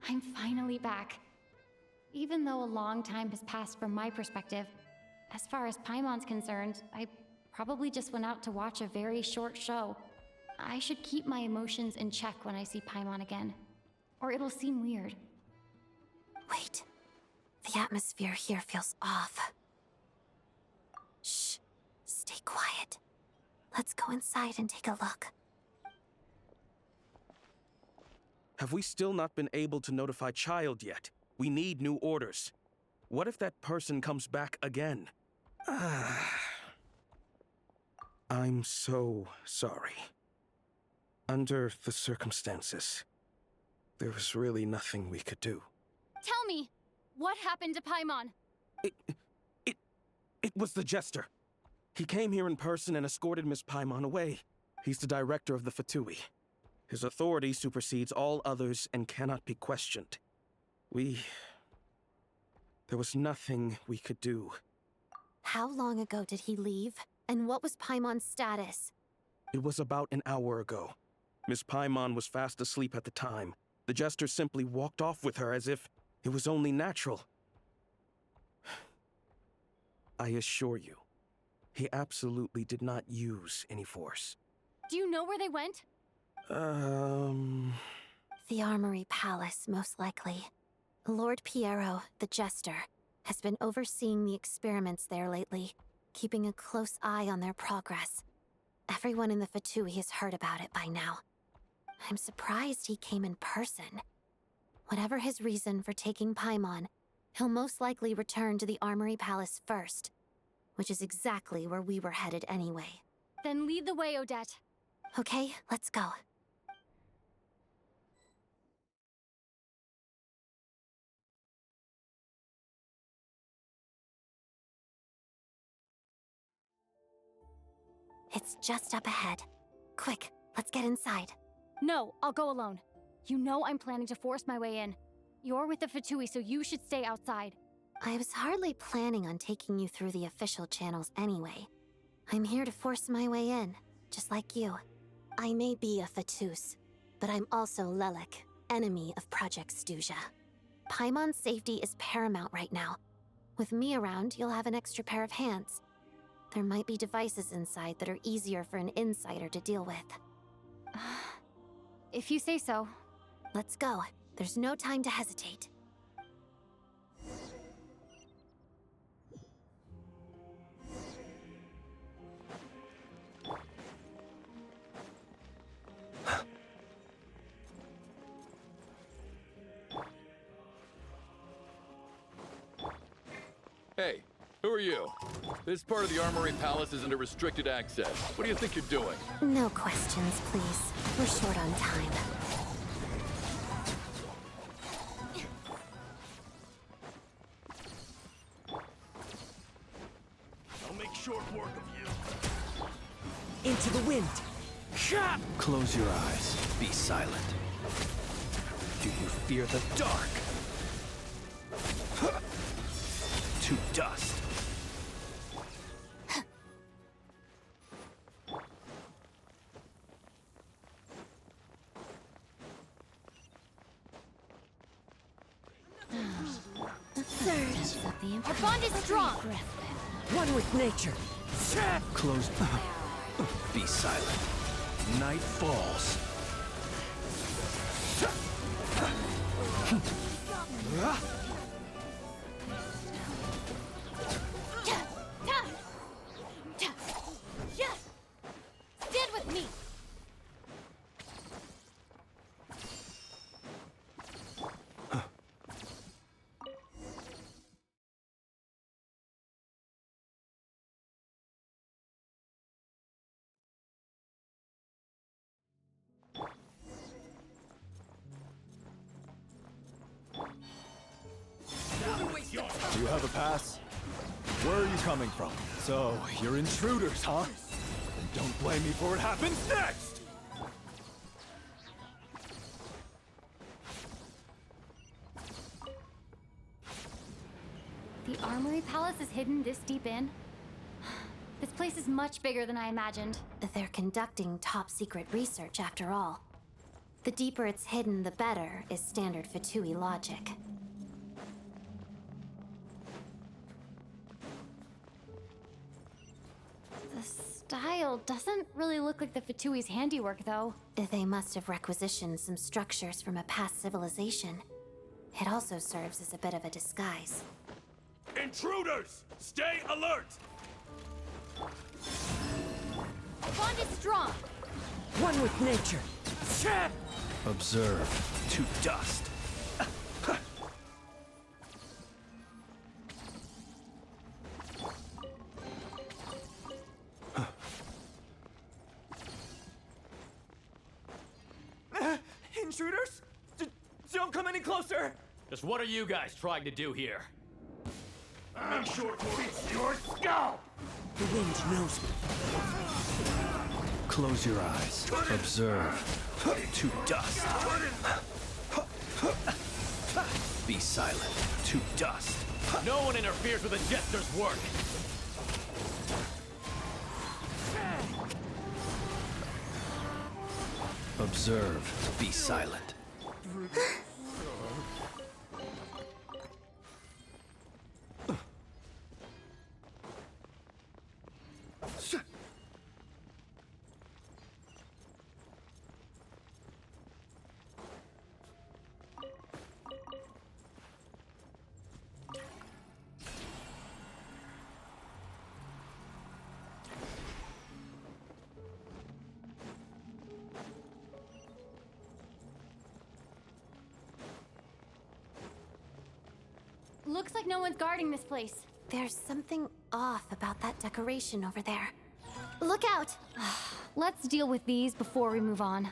I'm finally back. Even though a long time has passed from my perspective, as far as Paimon's concerned, I probably just went out to watch a very short show. I should keep my emotions in check when I see Paimon again, or it'll seem weird. Wait. The atmosphere here feels off. Shh. Stay quiet. Let's go inside and take a look. Have we still not been able to notify Child yet? We need new orders. What if that person comes back again? I'm so sorry. Under the circumstances, there was really nothing we could do. Tell me, what happened to Paimon? It was the Jester. He came here in person and escorted Miss Paimon away. He's the director of the Fatui. His authority supersedes all others and cannot be questioned. There was nothing we could do. How long ago did he leave? And what was Paimon's status? It was about an hour ago. Miss Paimon was fast asleep at the time. The Jester simply walked off with her as if it was only natural. I assure you, he absolutely did not use any force. Do you know where they went? The Armory Palace, most likely. Lord Piero, the Jester, has been overseeing the experiments there lately, keeping a close eye on their progress. Everyone in the Fatui has heard about it by now. I'm surprised he came in person. Whatever his reason for taking Paimon, he'll most likely return to the Armory Palace first, which is exactly where we were headed anyway. Then lead the way, Odette. Okay, let's go. It's just up ahead. Quick, let's get inside. No, I'll go alone. You know I'm planning to force my way in. You're with the Fatui, so you should stay outside. I was hardly planning on taking you through the official channels anyway. I'm here to force my way in, just like you. I may be a Fatus, but I'm also Lelik, enemy of Project Stuja. Paimon's safety is paramount right now. With me around, you'll have an extra pair of hands. There might be devices inside that are easier for an insider to deal with. If you say so. Let's go. There's no time to hesitate. Hey, who are you? This part of the Armory Palace is under restricted access. What do you think you're doing? No questions, please. We're short on time. I'll make short work of you. Into the wind! Close your eyes. Be silent. Do you fear the dark? To dust. The third. Our bond is strong! One with nature! Close. Be silent. Night falls. Stand with me! Do you have a pass? Where are you coming from? So, you're intruders, huh? Then don't blame me for what happens next! The Armory Palace is hidden this deep in? This place is much bigger than I imagined. They're conducting top-secret research, after all. The deeper it's hidden, the better, is standard Fatui logic. The style doesn't really look like the Fatui's handiwork, though. They must have requisitioned some structures from a past civilization. It also serves as a bit of a disguise. Intruders! Stay alert! Bond is strong! One with nature. Observe to dust. Intruders? Don't come any closer! Just what are you guys trying to do here? Make short work of your skull! The wind knows me. Close your eyes. Observe to dust. Be silent. To dust. No one interferes with a jester's work! Observe. Be silent. Looks like no one's guarding this place. There's something off about that decoration over there. Look out! Let's deal with these before we move on.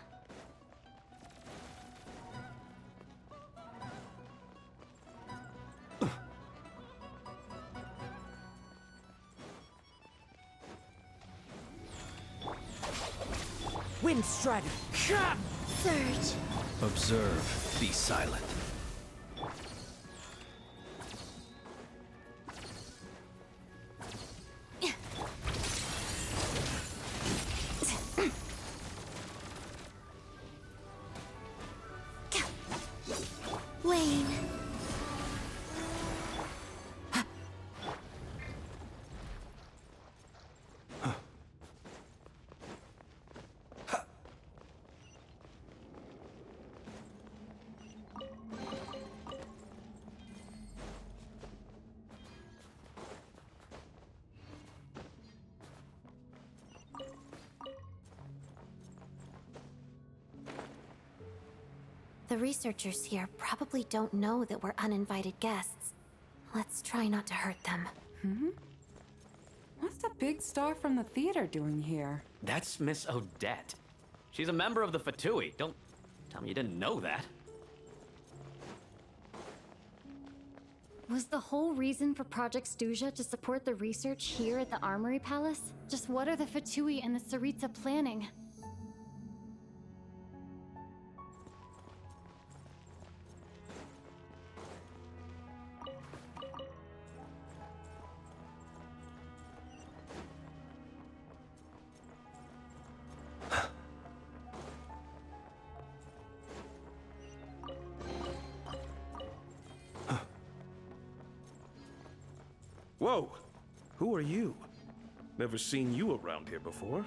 Wind strider. Surge! Observe. Be silent. Wayne. The researchers here probably don't know that we're uninvited guests. Let's try not to hurt them. What's the big star from the theater doing here? That's Miss Odette. She's a member of the Fatui. Don't tell me you didn't know that. Was the whole reason for Project Stuja to support the research here at the Armory Palace? Just what are the Fatui and the Tsaritsa planning? Whoa! Who are you? Never seen you around here before.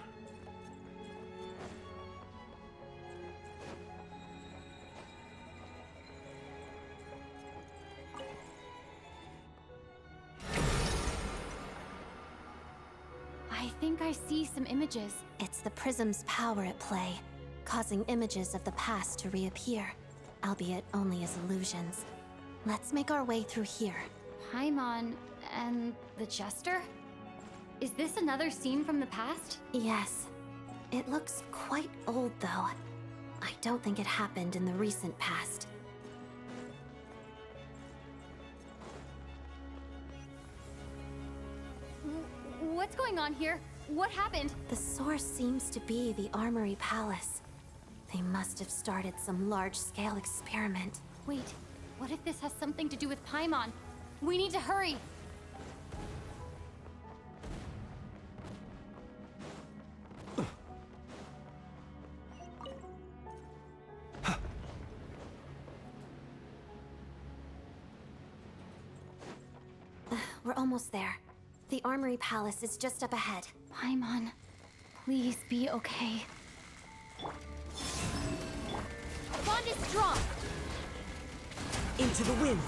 I think I see some images. It's the prism's power at play, causing images of the past to reappear, albeit only as illusions. Let's make our way through here. Paimon and the Jester? Is this another scene from the past? Yes. It looks quite old, though. I don't think it happened in the recent past. What's going on here? What happened? The source seems to be the Armory Palace. They must have started some large-scale experiment. Wait, what if this has something to do with Paimon? We need to hurry! We're almost there. The Armory Palace is just up ahead. Paimon, please be okay. Bond is strong! Into the wind.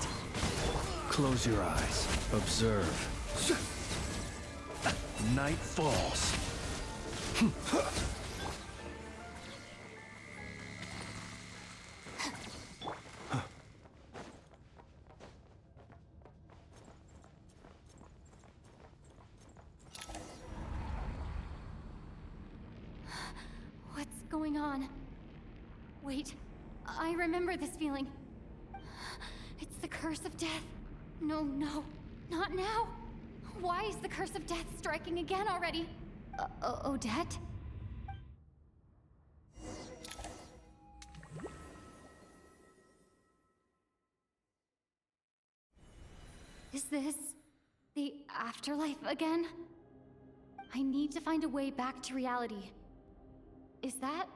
Close your eyes. Observe. Night falls. What's going on? Wait, I remember this feeling. It's the curse of death. No, no, not now. Why is the curse of death striking again already? Odette? Is this the afterlife again? I need to find a way back to reality. Is that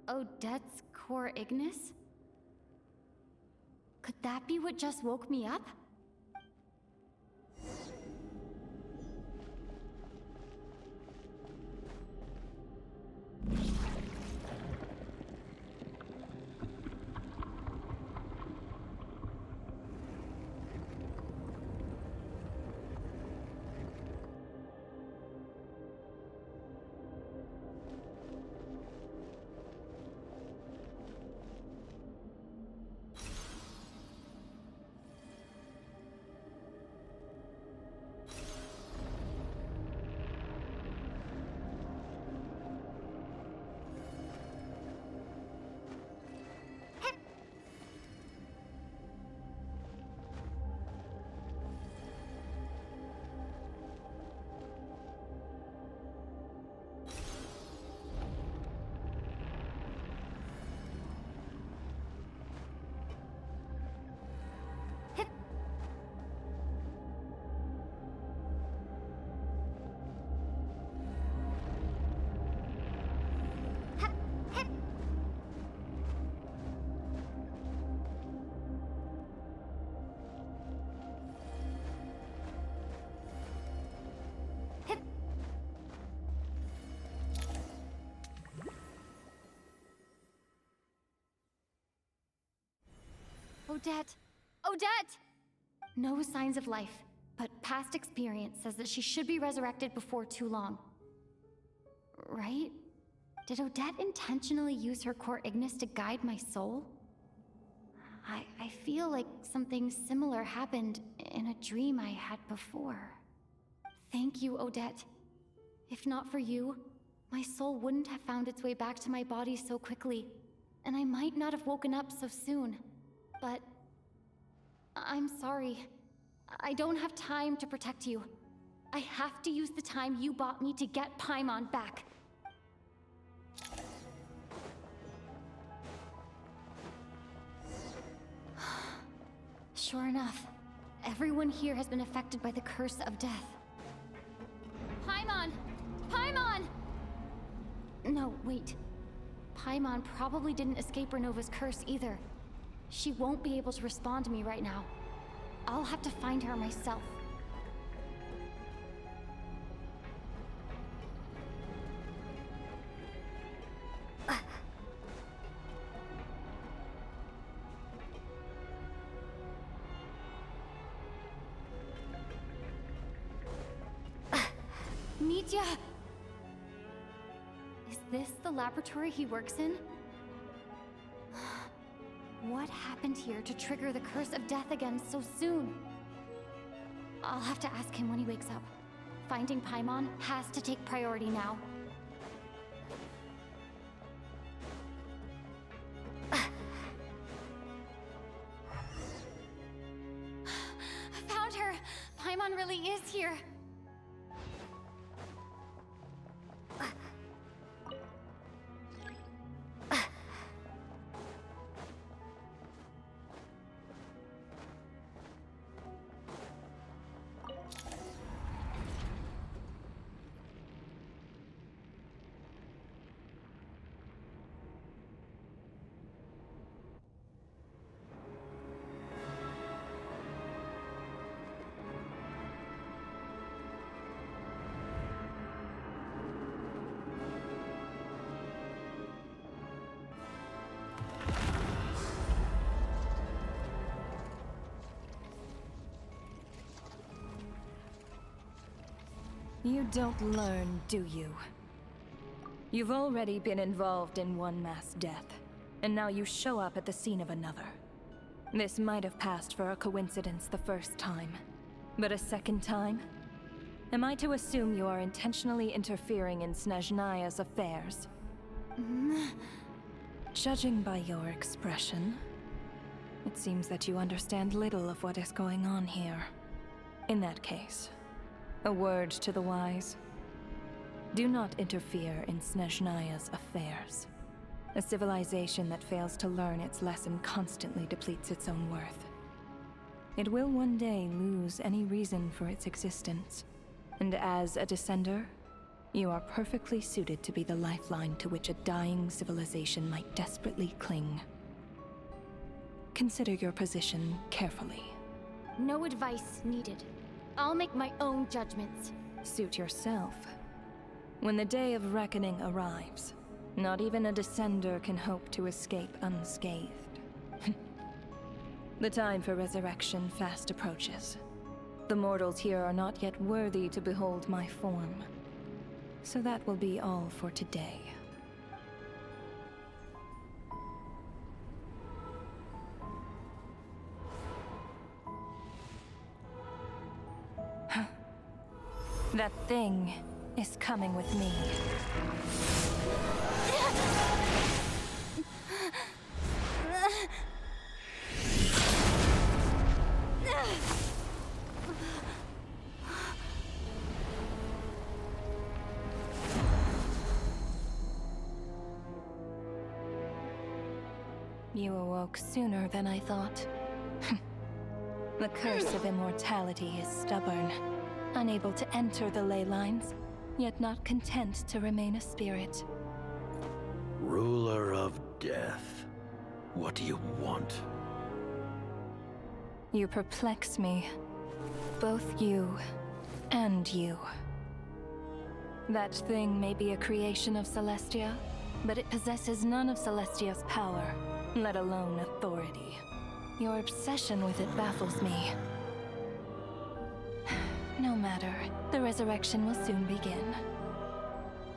Odette's core Ignis? Could that be what just woke me up? Odette! Odette! No signs of life, but past experience says that she should be resurrected before too long. Right? Did Odette intentionally use her core Ignis to guide my soul? I feel like something similar happened in a dream I had before. Thank you, Odette. If not for you, my soul wouldn't have found its way back to my body so quickly, and I might not have woken up so soon. But I'm sorry. I don't have time to protect you. I have to use the time you bought me to get Paimon back. Sure enough, everyone here has been affected by the curse of death. Paimon! Paimon! No, wait. Paimon probably didn't escape Renova's curse either. She won't be able to respond to me right now. I'll have to find her myself. Nitya! Is this the laboratory he works in? What happened here to trigger the curse of death again so soon? I'll have to ask him when he wakes up. Finding Paimon has to take priority now. I found her! Paimon really is here! You don't learn, do you? You've already been involved in one mass death, and now you show up at the scene of another. This might have passed for a coincidence the first time, but a second time? Am I to assume you are intentionally interfering in Snezhnaya's affairs? Judging by your expression, it seems that you understand little of what is going on here. In that case, a word to the wise. Do not interfere in Snezhnaya's affairs. A civilization that fails to learn its lesson constantly depletes its own worth. It will one day lose any reason for its existence. And as a descender, you are perfectly suited to be the lifeline to which a dying civilization might desperately cling. Consider your position carefully. No advice needed. I'll make my own judgments. Suit yourself. When the day of reckoning arrives, not even a descender can hope to escape unscathed. The time for resurrection fast approaches. The mortals here are not yet worthy to behold my form. So that will be all for today. That thing is coming with me. You awoke sooner than I thought. The curse of immortality is stubborn, unable to enter the ley lines, yet not content to remain a spirit. Ruler of death. What do you want? You perplex me. Both you and you. That thing may be a creation of Celestia, but it possesses none of Celestia's power, let alone authority. Your obsession with it baffles me. No matter, the resurrection will soon begin.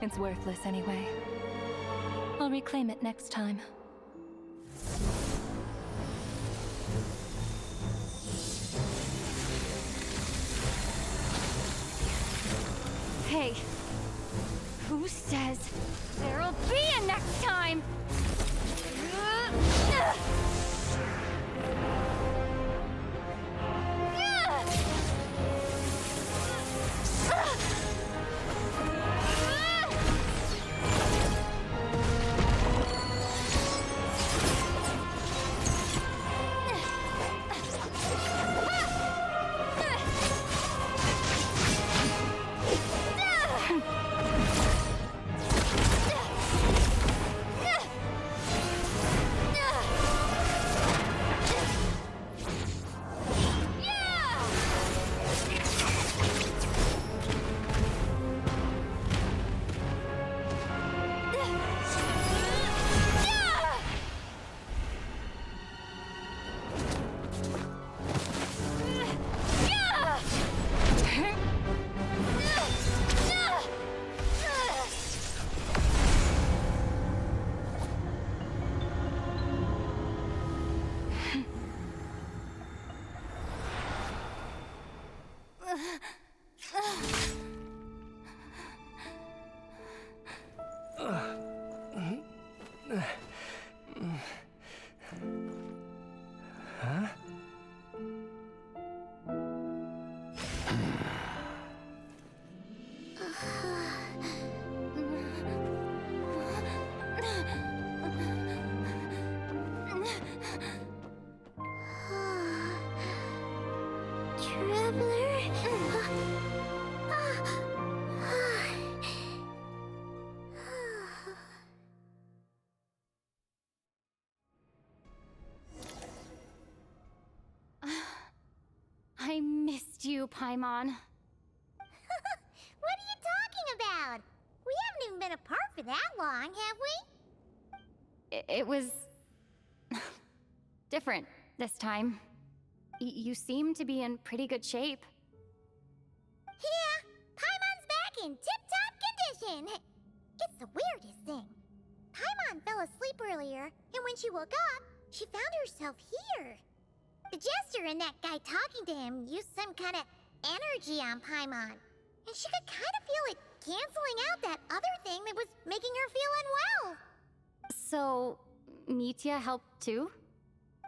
It's worthless anyway. I'll reclaim it next time. Hey, who says there'll be a next time? I missed you, Paimon. What are you talking about? We haven't even been apart for that long, have we? It was different this time. You seem to be in pretty good shape. Yeah, Paimon's back in tip-top condition. It's the weirdest thing. Paimon fell asleep earlier, and when she woke up, she found herself here. The Jester and that guy talking to him used some kind of energy on Paimon, and she could kind of feel it canceling out that other thing that was making her feel unwell. So, Mitya helped too?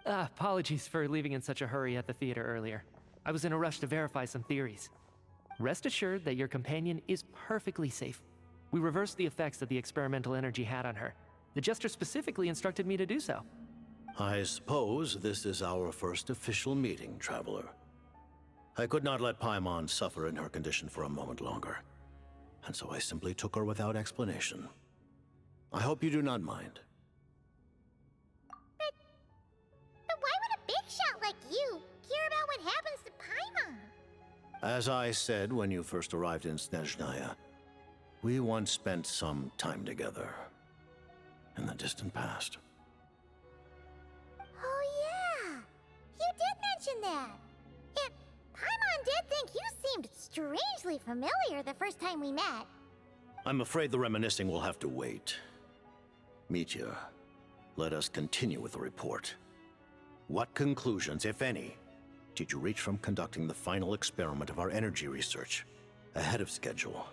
Apologies for leaving in such a hurry at the theater earlier. I was in a rush to verify some theories. Rest assured that your companion is perfectly safe. We reversed the effects that the experimental energy had on her. The Jester specifically instructed me to do so. I suppose this is our first official meeting, Traveler. I could not let Paimon suffer in her condition for a moment longer, and so I simply took her without explanation. I hope you do not mind. But why would a big shot like you care about what happens to Paimon? As I said when you first arrived in Snezhnaya, we once spent some time together in the distant past. Oh yeah, you did mention that. And Paimon did think you seemed strangely familiar the first time we met. I'm afraid the reminiscing will have to wait. Mitya, let us continue with the report. What conclusions, if any, did you reach from conducting the final experiment of our energy research ahead of schedule?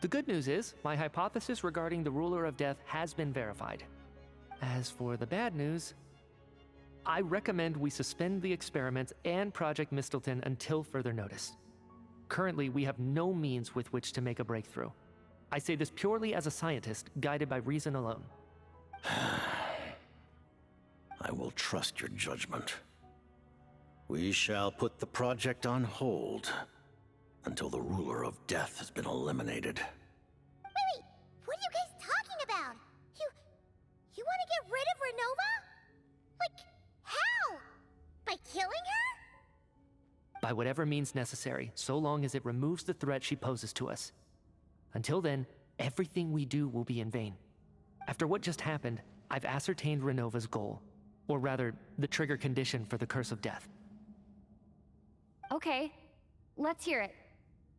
The good news is, my hypothesis regarding the Ruler of Death has been verified. As for the bad news, I recommend we suspend the experiments and Project Mistelton until further notice. Currently, we have no means with which to make a breakthrough. I say this purely as a scientist, guided by reason alone. I will trust your judgment. We shall put the project on hold until the Ruler of Death has been eliminated. Wait, what are you guys talking about? You want to get rid of Renova? Like, how? By killing her? By whatever means necessary, so long as it removes the threat she poses to us. Until then, everything we do will be in vain. After what just happened, I've ascertained Renova's goal. Or rather, the trigger condition for the Curse of Death. Okay, let's hear it.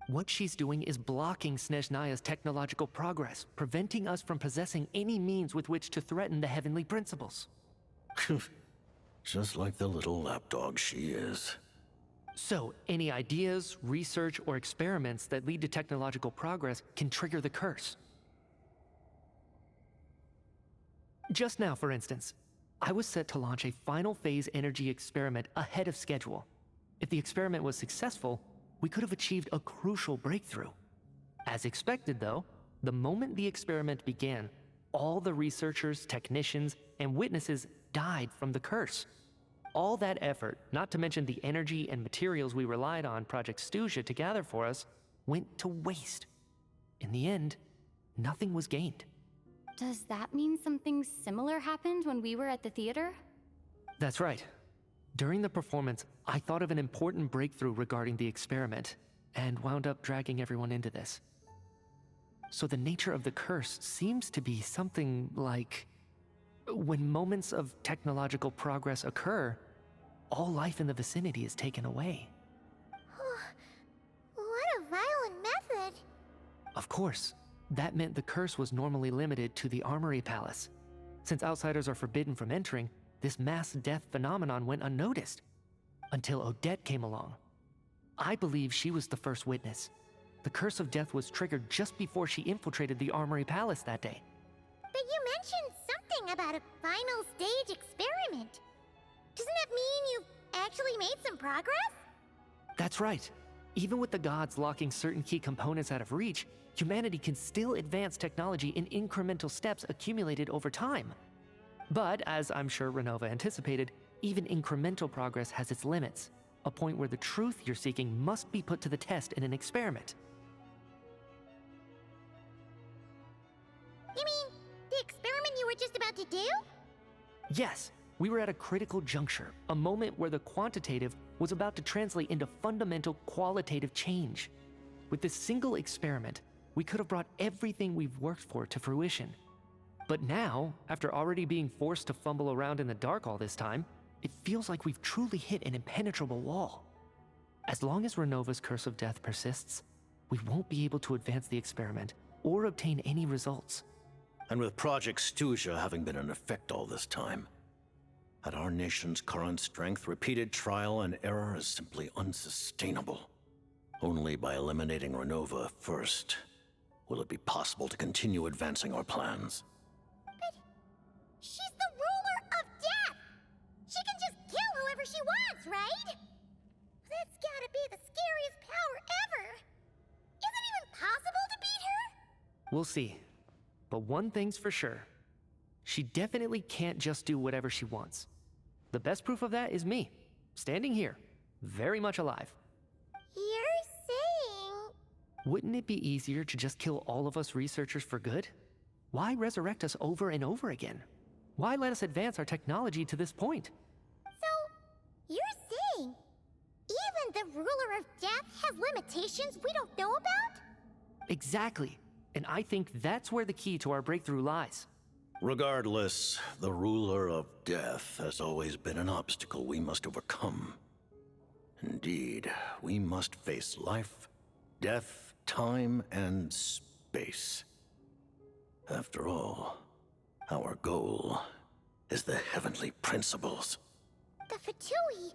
What she's doing is blocking Snezhnaya's technological progress, preventing us from possessing any means with which to threaten the heavenly principles. Just like the little lapdog she is. So, any ideas, research, or experiments that lead to technological progress can trigger the curse. Just now, for instance, I was set to launch a final phase energy experiment ahead of schedule. If the experiment was successful, we could have achieved a crucial breakthrough. As expected, though, the moment the experiment began, all the researchers, technicians, and witnesses died from the curse. All that effort, not to mention the energy and materials we relied on Project Stuja to gather for us, went to waste. In the end, nothing was gained. Does that mean something similar happened when we were at the theater? That's right. During the performance, I thought of an important breakthrough regarding the experiment, and wound up dragging everyone into this. So the nature of the curse seems to be something like, when moments of technological progress occur, all life in the vicinity is taken away. What a violent method. Of course, that meant the curse was normally limited to the Armory Palace. Since outsiders are forbidden from entering, this mass death phenomenon went unnoticed. Until Odette came along. I believe she was the first witness. The Curse of Death was triggered just before she infiltrated the Armory Palace that day. But you mentioned something about a final stage experiment. Doesn't that mean you've actually made some progress? That's right. Even with the gods locking certain key components out of reach, humanity can still advance technology in incremental steps accumulated over time. But, as I'm sure Renova anticipated, even incremental progress has its limits, a point where the truth you're seeking must be put to the test in an experiment. You mean, the experiment you were just about to do? Yes, we were at a critical juncture, a moment where the quantitative was about to translate into fundamental qualitative change. With this single experiment, we could have brought everything we've worked for to fruition. But now, after already being forced to fumble around in the dark all this time, it feels like we've truly hit an impenetrable wall. As long as Renova's Curse of Death persists, we won't be able to advance the experiment or obtain any results. And with Project Stuja having been in effect all this time, at our nation's current strength, repeated trial and error is simply unsustainable. Only by eliminating Renova first will it be possible to continue advancing our plans. But she's the ruler of death! She can just kill whoever she wants, right? That's gotta be the scariest power ever! Is it even possible to beat her? We'll see. But one thing's for sure. She definitely can't just do whatever she wants. The best proof of that is me, standing here, very much alive. You're saying... Wouldn't it be easier to just kill all of us researchers for good? Why resurrect us over and over again? Why let us advance our technology to this point? So, you're saying even the ruler of death has limitations we don't know about? Exactly. And I think that's where the key to our breakthrough lies. Regardless, the ruler of death has always been an obstacle we must overcome. Indeed, we must face life, death, time, and space. After all, our goal is the heavenly principles. The Fatui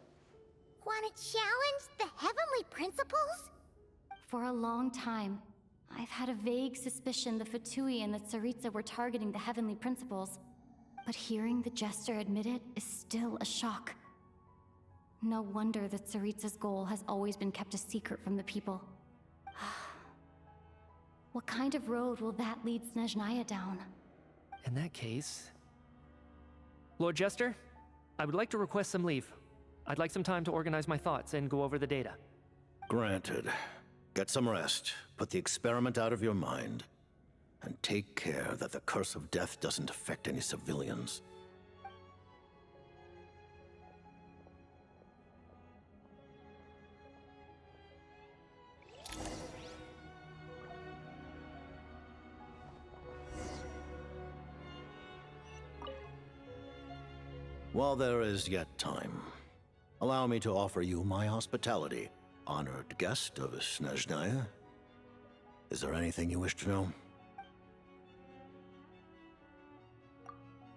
want to challenge the heavenly principles? For a long time, I've had a vague suspicion the Fatui and the Tsaritsa were targeting the heavenly principles. But hearing the Jester admit it is still a shock. No wonder that Tsaritsa's goal has always been kept a secret from the people. What kind of road will that lead Snezhnaya down? In that case... Lord Jester, I would like to request some leave. I'd like some time to organize my thoughts and go over the data. Granted. Get some rest, put the experiment out of your mind, and take care that the curse of death doesn't affect any civilians. While there is yet time, allow me to offer you my hospitality, honored guest of Snezhnaya. Is there anything you wish to know?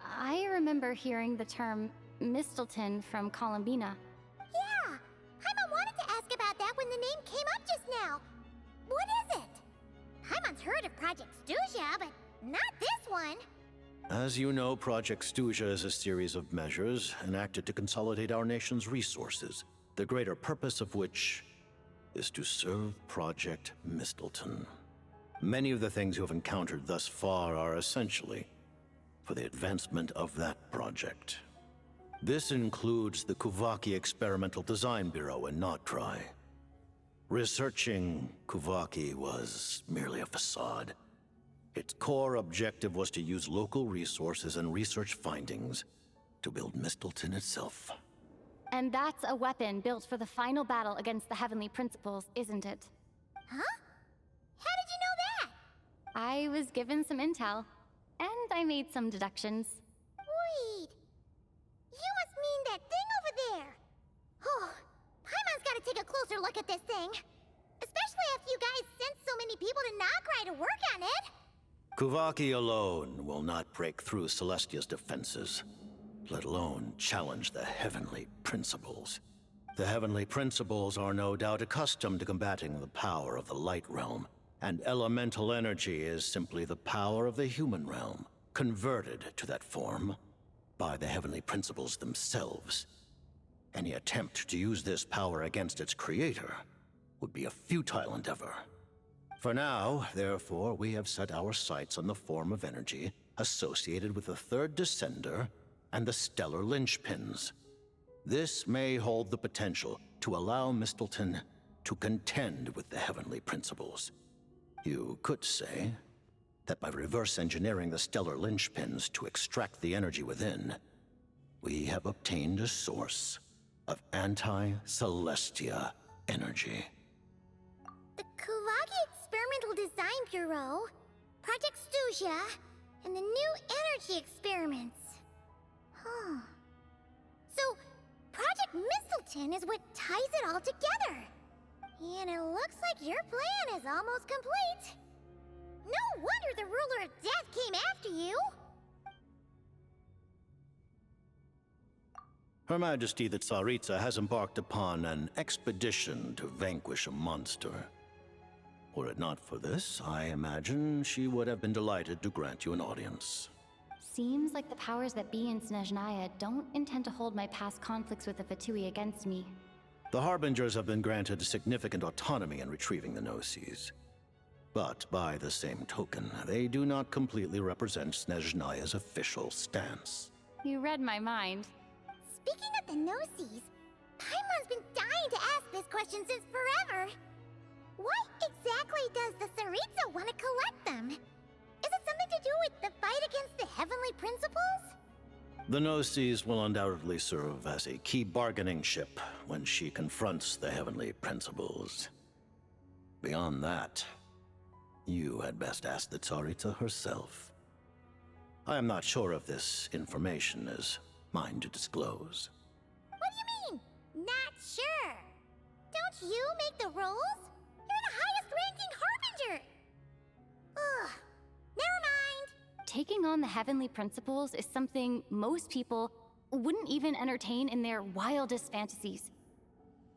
I remember hearing the term Mistleton from Columbina. Yeah! Paimon wanted to ask about that when the name came up just now. What is it? Paimon's heard of Project Stuja, but not this one. As you know, Project Stuja is a series of measures enacted to consolidate our nation's resources, the greater purpose of which is to serve Project Mistleton. Many of the things you have encountered thus far are essentially for the advancement of that project. This includes the Kuvaki Experimental Design Bureau in Notrai. Researching Kuvaki was merely a facade. Its core objective was to use local resources and research findings to build Mistleton itself. And that's a weapon built for the final battle against the Heavenly Principles, isn't it? Huh? How did you know that? I was given some intel, and I made some deductions. Wait. You must mean that thing over there. Oh, Paimon's gotta take a closer look at this thing. Especially after you guys sent so many people to Notrai to work on it. Kuvaki alone will not break through Celestia's defenses, let alone challenge the Heavenly Principles. The Heavenly Principles are no doubt accustomed to combating the power of the Light Realm, and elemental energy is simply the power of the human realm, converted to that form by the Heavenly Principles themselves. Any attempt to use this power against its creator would be a futile endeavor. For now, therefore, we have set our sights on the form of energy associated with the Third Descender and the Stellar Linchpins. This may hold the potential to allow Mistleton to contend with the Heavenly Principles. You could say that by reverse engineering the Stellar Linchpins to extract the energy within, we have obtained a source of anti-Celestia energy. The Kuvaki Experimental Design Bureau, Project Stuja, and the new energy experiments. Huh. So, Project Mistleton is what ties it all together. And it looks like your plan is almost complete. No wonder the ruler of death came after you. Her Majesty the Tsaritsa has embarked upon an expedition to vanquish a monster. Were it not for this, I imagine she would have been delighted to grant you an audience. Seems like the powers that be in Snezhnaya don't intend to hold my past conflicts with the Fatui against me. The Harbingers have been granted significant autonomy in retrieving the Gnosis. But by the same token, they do not completely represent Snezhnaya's official stance. You read my mind. Speaking of the Gnosis, Paimon's been dying to ask this question since forever. Why exactly does the Tsaritsa want to collect them? Is it something to do with the fight against the Heavenly Principles? The Gnosis will undoubtedly serve as a key bargaining chip when she confronts the Heavenly Principles. Beyond that, you had best ask the Tsaritsa herself. I am not sure if this information is mine to disclose. What do you mean, not sure? Don't you make the rules? You're the highest-ranking Harbinger! Ugh, never mind. Taking on the Heavenly Principles is something most people wouldn't even entertain in their wildest fantasies.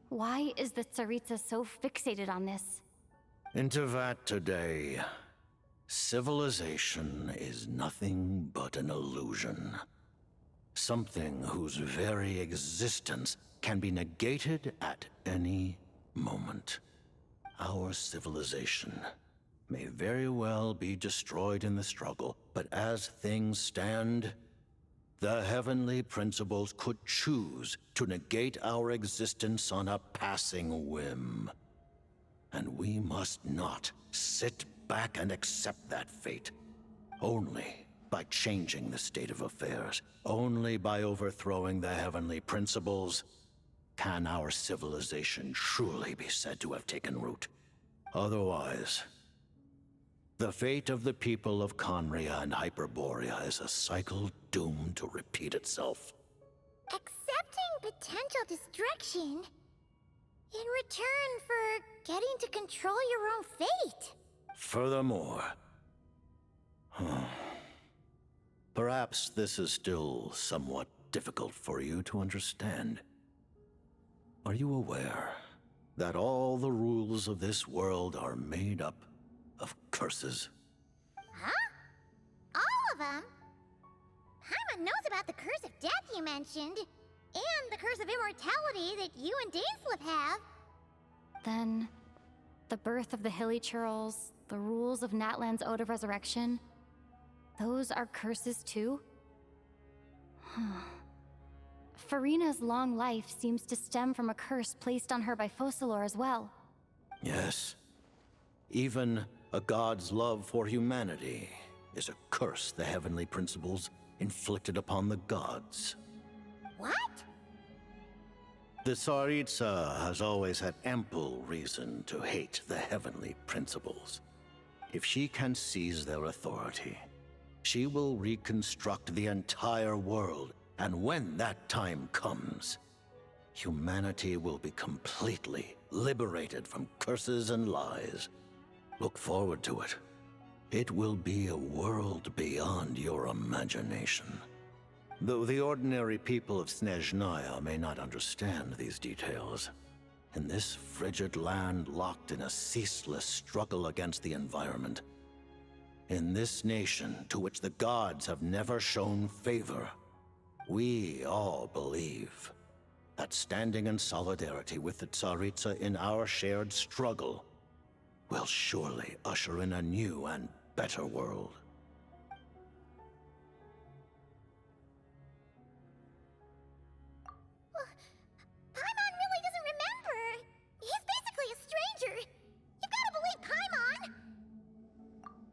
Why is the Tsaritsa so fixated on this? In Tevat today, civilization is nothing but an illusion. Something whose very existence can be negated at any moment. Our civilization may very well be destroyed in the struggle, but as things stand, the Heavenly Principles could choose to negate our existence on a passing whim. And we must not sit back and accept that fate. Only by changing the state of affairs, only by overthrowing the Heavenly Principles, can our civilization truly be said to have taken root. Otherwise, the fate of the people of Conria and Hyperborea is a cycle doomed to repeat itself. Accepting potential destruction in return for getting to control your own fate. Furthermore, perhaps this is still somewhat difficult for you to understand. Are you aware that all the rules of this world are made up of curses? Huh? All of them? Paimon knows about the curse of death you mentioned, and the curse of immortality that you and Dainsleif have. Then, the birth of the Hilly Churls, the rules of Natlan's Ode of Resurrection, those are curses too? Farina's long life seems to stem from a curse placed on her by Focalor as well. Yes. Even a god's love for humanity is a curse the Heavenly Principles inflicted upon the gods. What? The Tsaritsa has always had ample reason to hate the Heavenly Principles. If she can seize their authority, she will reconstruct the entire world, and when that time comes, humanity will be completely liberated from curses and lies. Look forward to it. It will be a world beyond your imagination. Though the ordinary people of Snezhnaya may not understand these details, in this frigid land locked in a ceaseless struggle against the environment, in this nation to which the gods have never shown favor, we all believe that standing in solidarity with the Tsaritsa in our shared struggle will surely usher in a new and better world. Paimon really doesn't remember. He's basically a stranger. You've got to believe Paimon.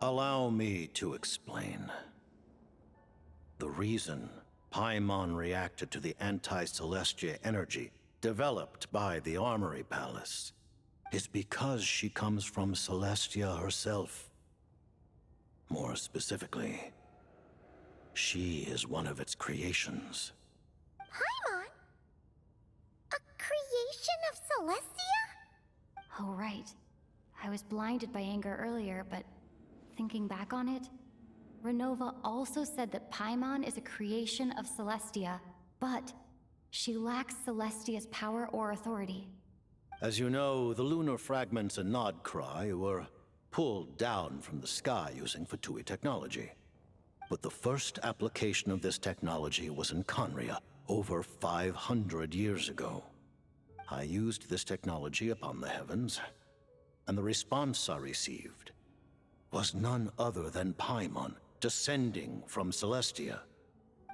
Allow me to explain. The reason Paimon reacted to the anti-Celestia energy developed by the Armory Palace is because she comes from Celestia herself. More specifically, she is one of its creations. Paimon? A creation of Celestia? Oh, right. I was blinded by anger earlier, but thinking back on it, Renova also said that Paimon is a creation of Celestia, but she lacks Celestia's power or authority. As you know, the lunar fragments in Nodcry were pulled down from the sky using Fatui technology. But the first application of this technology was in Conria over 500 years ago. I used this technology upon the heavens, and the response I received was none other than Paimon descending from Celestia.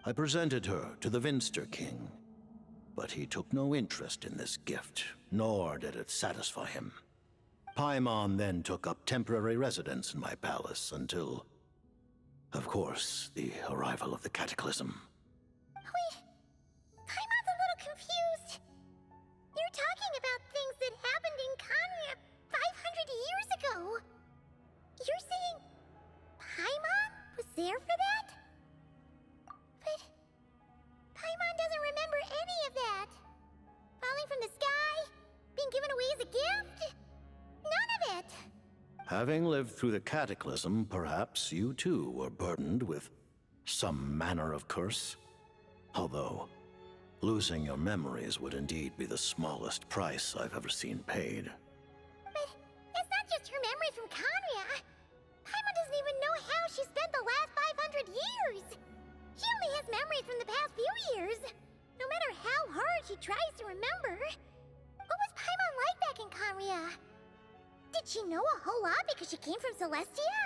I presented her to the Vinster King, but he took no interest in this gift, nor did it satisfy him. Paimon then took up temporary residence in my palace until, of course, the arrival of the Cataclysm. Wait, Paimon's a little confused. You're talking about things that happened in Kanya 500 years ago. You're saying Paimon was there for that? But Paimon doesn't remember any of that. Falling from the sky? Being given away as a gift? None of it! Having lived through the Cataclysm, perhaps you too were burdened with some manner of curse. Although, losing your memories would indeed be the smallest price I've ever seen paid. But it's not just her memories from Kanya. Paimon doesn't even know how she spent the last 500 years. She only has memories from the past few years. No matter how hard she tries to remember. What was Paimon like back in Kanya? Did she know a whole lot because she came from Celestia?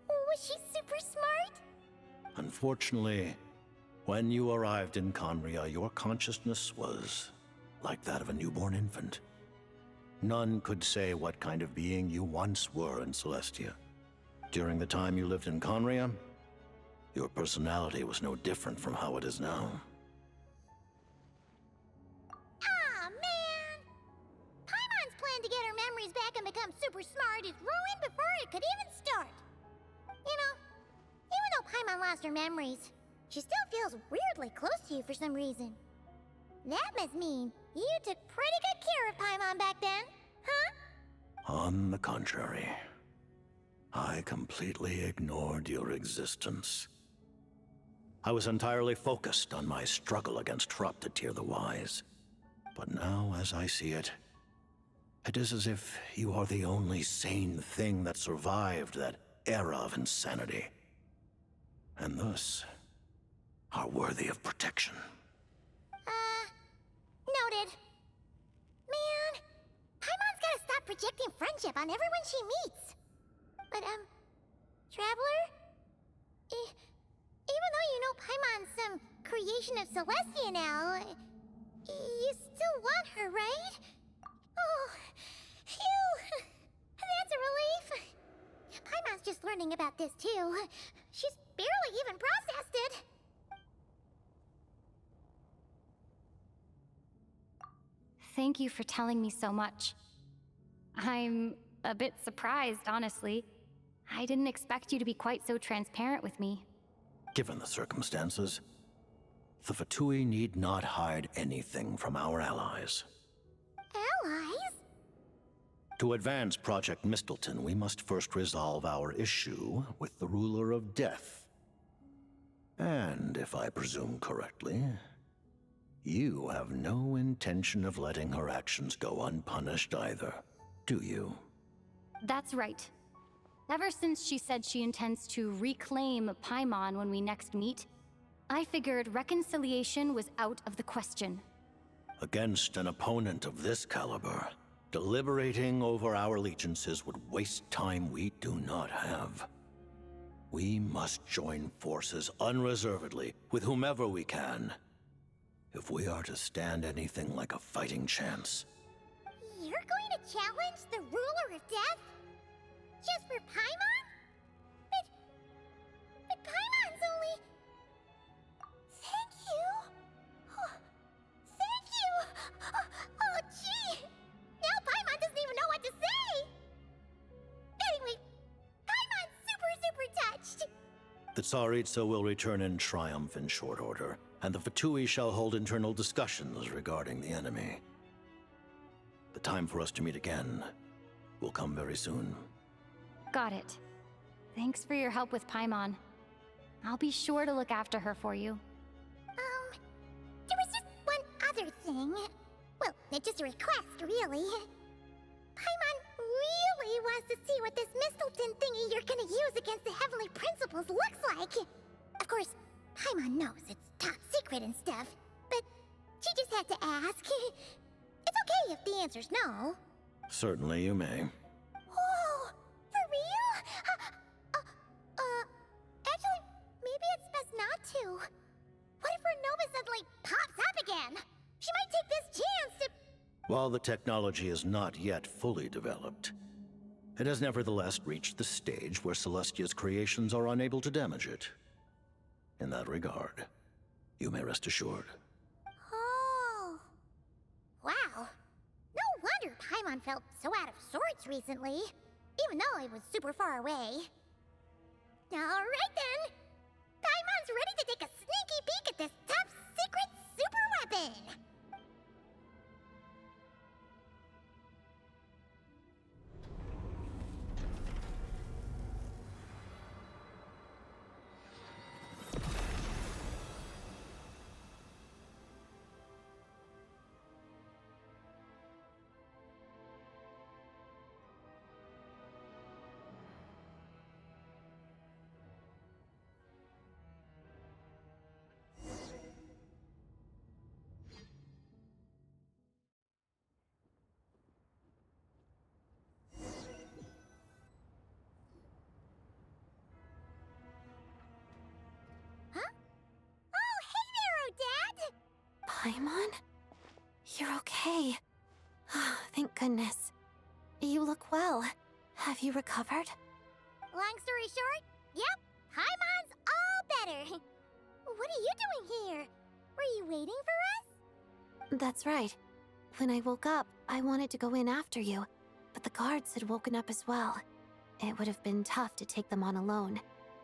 Was she super smart? Unfortunately, when you arrived in Conria, your consciousness was like that of a newborn infant. None could say what kind of being you once were in Celestia. During the time you lived in Conria, your personality was no different from how it is now. Aw, man! Paimon's plan to get her memories back and become super smart is ruined before it could even start. You know, even though Paimon lost her memories, she still feels weirdly close to you for some reason. That must mean you took pretty good care of Paimon back then, huh? On the contrary, I completely ignored your existence. I was entirely focused on my struggle against Troptatir the Wise. But now, as I see it, it is as if you are the only sane thing that survived that era of insanity. And thus, are worthy of protection. Noted. Man, Paimon's gotta stop projecting friendship on everyone she meets. But, Traveler? Even though you know Paimon's some creation of Celestia now, you still want her, right? Oh, phew! That's a relief. Paimon's just learning about this, too. She's barely even processed it. Thank you for telling me so much. I'm a bit surprised, honestly. I didn't expect you to be quite so transparent with me. Given the circumstances, the Fatui need not hide anything from our allies. Allies? To advance Project Mistleton, we must first resolve our issue with the Ruler of Death. And, if I presume correctly, you have no intention of letting her actions go unpunished either, do you? That's right. Ever since she said she intends to reclaim Paimon when we next meet, I figured reconciliation was out of the question. Against an opponent of this caliber, deliberating over our allegiances would waste time we do not have. We must join forces unreservedly with whomever we can, if we are to stand anything like a fighting chance. You're going to challenge the Ruler of Death? Just for Paimon? But Paimon's only... Thank you! Oh, thank you! Oh, gee! Now Paimon doesn't even know what to say! Anyway, Paimon's super touched! The Tsaritsa will return in triumph in short order, and the Fatui shall hold internal discussions regarding the enemy. The time for us to meet again will come very soon. Got it. Thanks for your help with Paimon. I'll be sure to look after her for you. There was just one other thing. Well, it's just a request, really. Paimon really wants to see what this Mistelton thingy you're gonna use against the Heavenly Principles looks like. Of course, Paimon knows it's top secret and stuff, but she just had to ask. It's okay if the answer's no. Certainly you may. Whoa, for real? Actually, maybe it's best not to. What if her Nova suddenly pops up again? She might take this chance to... While the technology is not yet fully developed, it has nevertheless reached the stage where Celestia's creations are unable to damage it. In that regard, you may rest assured. Oh. Wow. No wonder Paimon felt so out of sorts recently, even though it was super far away. Alright then! Paimon's ready to take a sneaky peek at this top secret super weapon! Paimon? You're okay. Thank goodness. You look well. Have you recovered? Long story short, yep, Paimon's all better. What are you doing here? Were you waiting for us? That's right. When I woke up, I wanted to go in after you, but the guards had woken up as well. It would have been tough to take them on alone,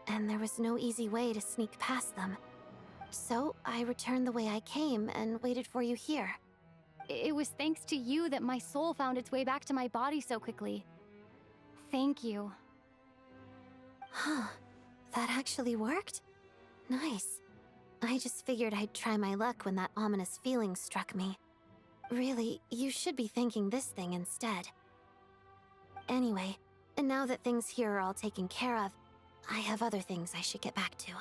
and there was no easy way to sneak past them. So I returned the way I came and waited for you here. It was thanks to you that my soul found its way back to my body so quickly. Thank you. Huh. That actually worked? Nice. I just figured I'd try my luck when that ominous feeling struck me. Really, you should be thanking this thing instead. Anyway, and now that things here are all taken care of, I have other things I should get back to.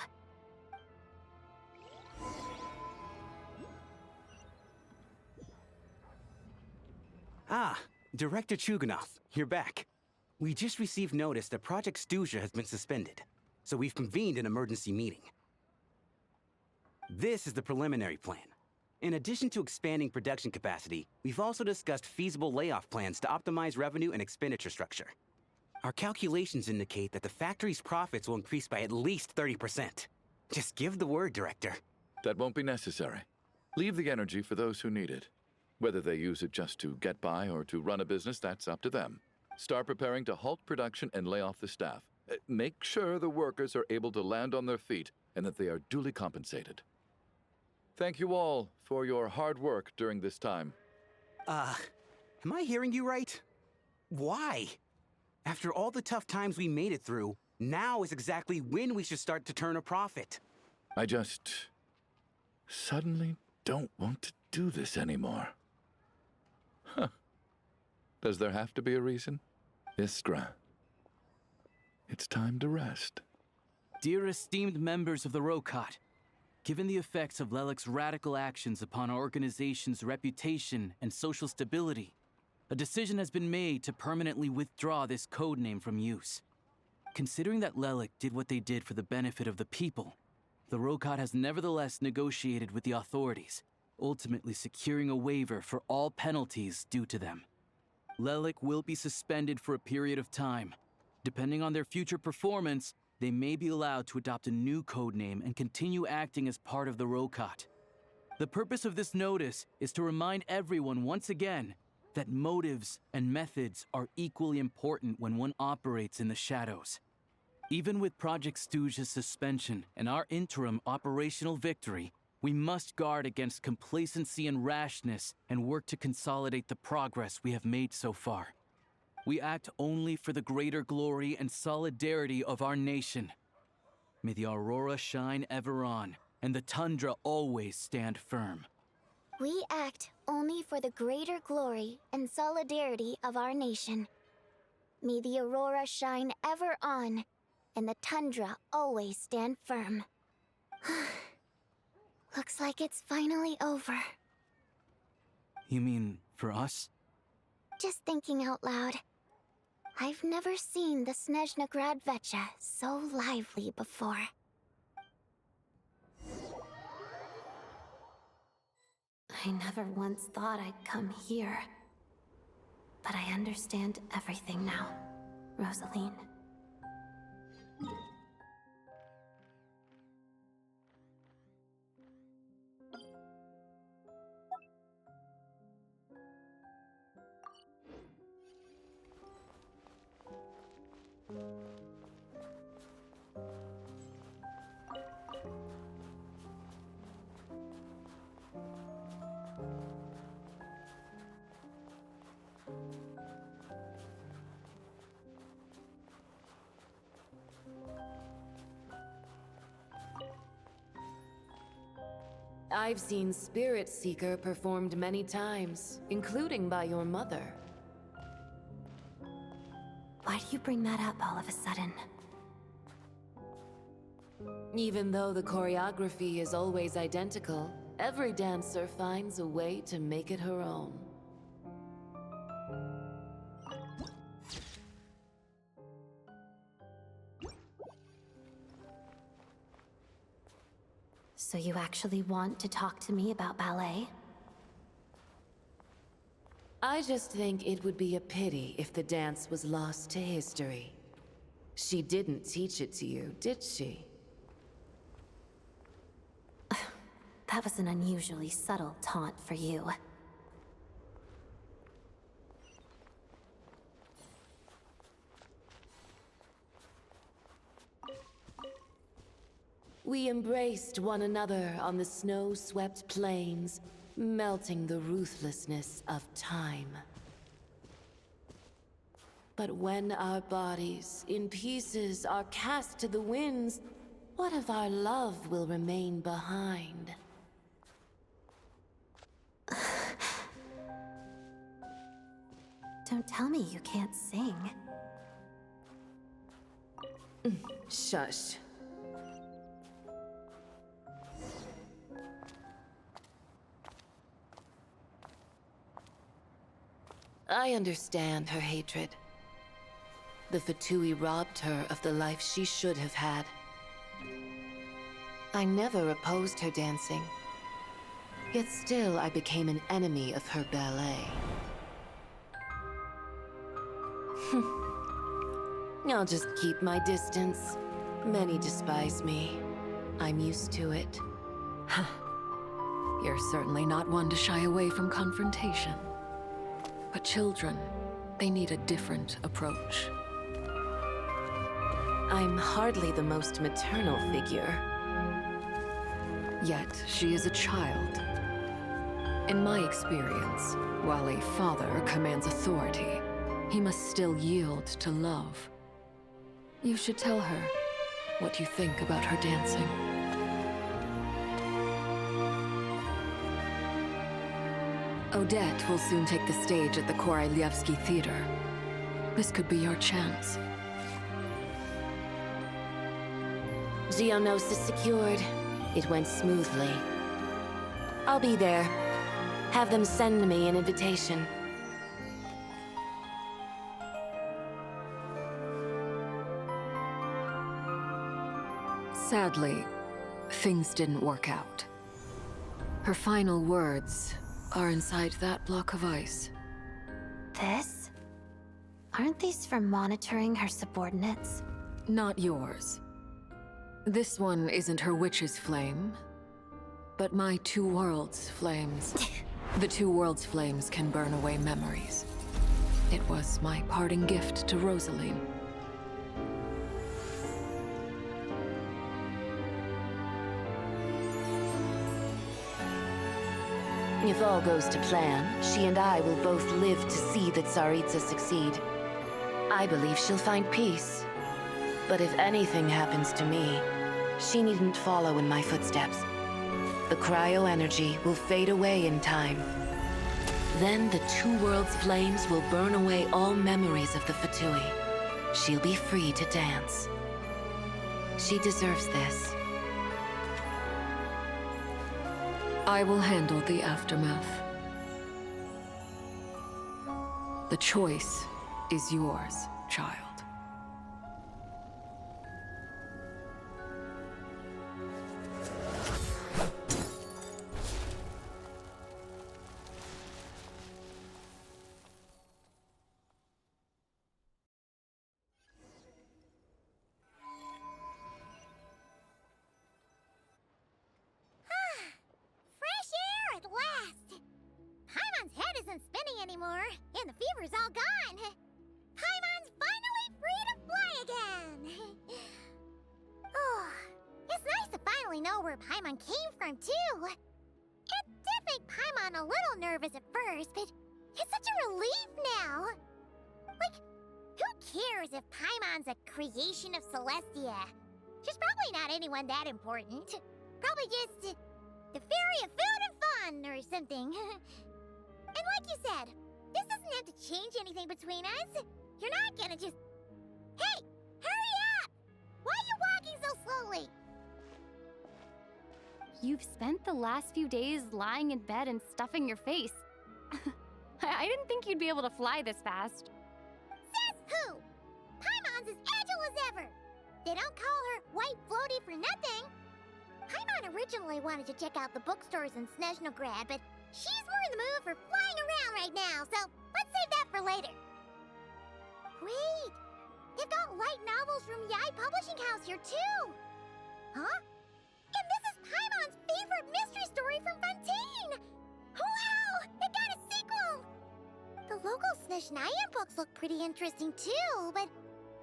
Ah, Director Chuganov, you're back. We just received notice that Project Stuja has been suspended, so we've convened an emergency meeting. This is the preliminary plan. In addition to expanding production capacity, we've also discussed feasible layoff plans to optimize revenue and expenditure structure. Our calculations indicate that the factory's profits will increase by at least 30%. Just give the word, Director. That won't be necessary. Leave the energy for those who need it. Whether they use it just to get by or to run a business, that's up to them. Start preparing to halt production and lay off the staff. Make sure the workers are able to land on their feet and that they are duly compensated. Thank you all for your hard work during this time. Am I hearing you right? Why? After all the tough times we made it through, now is exactly when we should start to turn a profit. I just suddenly don't want to do this anymore. Huh. Does there have to be a reason? Iskra, it's time to rest. Dear esteemed members of the Rokat, given the effects of Lelic's radical actions upon our organization's reputation and social stability, a decision has been made to permanently withdraw this codename from use. Considering that Lelic did what they did for the benefit of the people, the Rokat has nevertheless negotiated with the authorities, ultimately securing a waiver for all penalties due to them. Lelic will be suspended for a period of time. Depending on their future performance, they may be allowed to adopt a new codename and continue acting as part of the Rokat. The purpose of this notice is to remind everyone once again that motives and methods are equally important when one operates in the shadows. Even with Project Stuja's suspension and our interim operational victory, We must guard against complacency and rashness and work to consolidate the progress we have made so far. We act only for the greater glory and solidarity of our nation. May the aurora shine ever on, and the tundra always stand firm. We act only for the greater glory and solidarity of our nation. May the aurora shine ever on, and the tundra always stand firm. Looks like it's finally over. You mean for us? Just thinking out loud. I've never seen the Snezhna Grad Vecha so lively before. I never once thought I'd come here. But I understand everything now, Rosaline. I've seen Spirit Seeker performed many times, including by your mother. Why do you bring that up all of a sudden? Even though the choreography is always identical, every dancer finds a way to make it her own. So you actually want to talk to me about ballet? I just think it would be a pity if the dance was lost to history. She didn't teach it to you, did she? That was an unusually subtle taunt for you. We embraced one another on the snow-swept plains, melting the ruthlessness of time. But when our bodies, in pieces, are cast to the winds, what of our love will remain behind? Don't tell me you can't sing. Shush. I understand her hatred. The Fatui robbed her of the life she should have had. I never opposed her dancing. Yet still I became an enemy of her ballet. I'll just keep my distance. Many despise me. I'm used to it. You're certainly not one to shy away from confrontation. But children, they need a different approach. I'm hardly the most maternal figure. Yet, she is a child. In my experience, while a father commands authority, he must still yield to love. You should tell her what you think about her dancing. Odette will soon take the stage at the Koralyevsky Theater. This could be your chance. Geonosis secured. It went smoothly. I'll be there. Have them send me an invitation. Sadly, things didn't work out. Her final words are inside that block of ice. This? Aren't these for monitoring her subordinates? Not yours. This one isn't her witch's flame, but my two worlds' flames. The two worlds' flames can burn away memories. It was my parting gift to Rosaline. If all goes to plan, she and I will both live to see that Tsaritsa succeed. I believe she'll find peace. But if anything happens to me, she needn't follow in my footsteps. The cryo energy will fade away in time. Then the two worlds' flames will burn away all memories of the Fatui. She'll be free to dance. She deserves this. I will handle the aftermath. The choice is yours, child. Fresh air at last! Paimon's head isn't spinning anymore, and the fever's all gone. Paimon's finally free to fly again! Oh, it's nice to finally know where Paimon came from, too. It did make Paimon a little nervous at first, but it's such a relief now. Like, who cares if Paimon's a creation of Celestia? She's probably not anyone that important. Probably just the fairy of food and fun or something. And like you said, this doesn't have to change anything between us. You're not gonna just... Hey! Hurry up! Why are you walking so slowly? You've spent the last few days lying in bed and stuffing your face. I didn't think you'd be able to fly this fast. Says who? Paimon's as agile as ever. They don't call her White Floaty for nothing. Paimon originally wanted to check out the bookstores in Snezhnograd, but she's more in the mood for flying around right now, so let's save that for later. Wait, they've got light novels from Yai Publishing House here too. Huh? And this is Paimon's favorite mystery story from Fontaine! Wow! It got a sequel! The local Snezhnayan books look pretty interesting too, but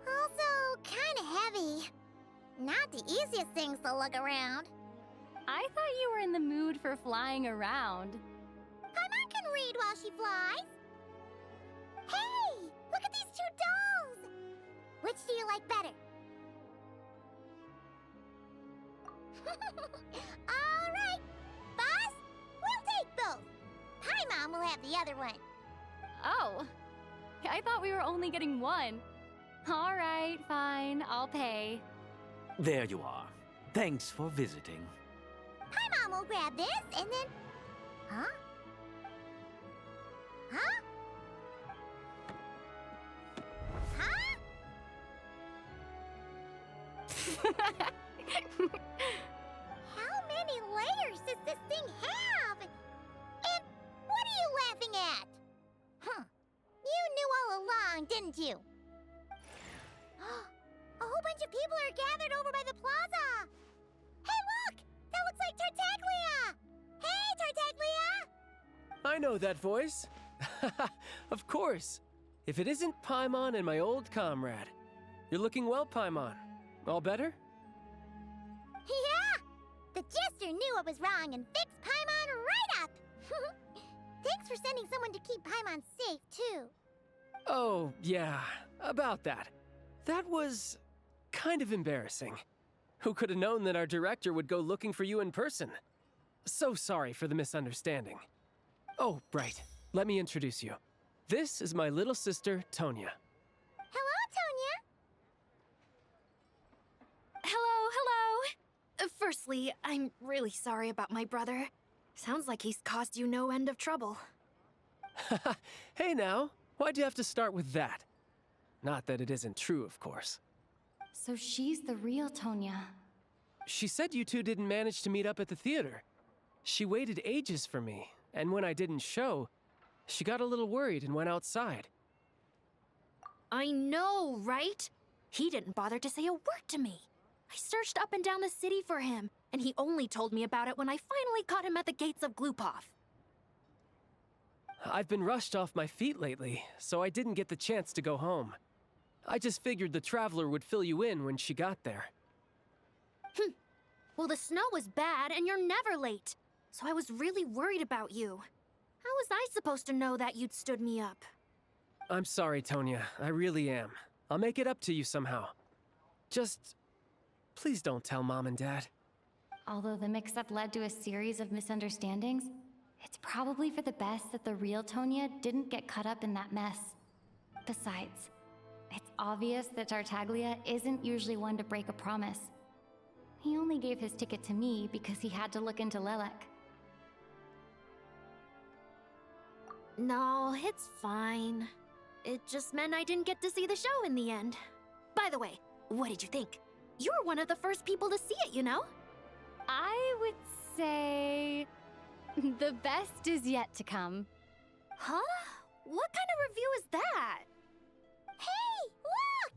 also kinda heavy. Not the easiest things to look around. I thought you were in the mood for flying around. Paimon can read while she flies. Hey! Look at these two dolls! Which do you like better? Alright! Boss, we'll take both. Paimon will have the other one. Oh, I thought we were only getting one. All right, fine, I'll pay. There you are. Thanks for visiting. Paimon will grab this and then... Huh? Huh? Huh? How many layers does this thing have? And what are you laughing at? Huh. You knew all along, didn't you? A whole bunch of people are gathered over by the plaza! Hey, look! That looks like Tartaglia! Hey, Tartaglia! I know that voice. Of course. If it isn't Paimon and my old comrade. You're looking well, Paimon. All better? Yeah! The Jester knew I was wrong and fixed Paimon right up! Thanks for sending someone to keep Paimon safe, too. Oh, yeah. About that. That was... kind of embarrassing. Who could have known that our director would go looking for you in person? So sorry for the misunderstanding. Oh, right. Let me introduce you. This is my little sister, Tonya. Hello, Tonya. Hello. Firstly, I'm really sorry about my brother. Sounds like he's caused you no end of trouble. Hey now, why'd you have to start with that? Not that it isn't true, of course. So she's the real Tonya. She said you two didn't manage to meet up at the theater. She waited ages for me, and when I didn't show, she got a little worried and went outside. I know, right? He didn't bother to say a word to me. I searched up and down the city for him, and he only told me about it when I finally caught him at the gates of Glupov. I've been rushed off my feet lately, so I didn't get the chance to go home. I just figured the Traveler would fill you in when she got there. Well, the snow was bad, and you're never late. so I was really worried about you. How was I supposed to know that you'd stood me up? I'm sorry, Tonya. I really am. I'll make it up to you somehow. Just... please don't tell Mom and Dad. Although the mix-up led to a series of misunderstandings, it's probably for the best that the real Tonya didn't get caught up in that mess. Besides, it's obvious that Tartaglia isn't usually one to break a promise. He only gave his ticket to me because he had to look into Lelek. No, it's fine. It just meant I didn't get to see the show in the end. By the way, what did you think? You were one of the first people to see it, you know? I would say... the best is yet to come. Huh? What kind of review is that? Hey, look!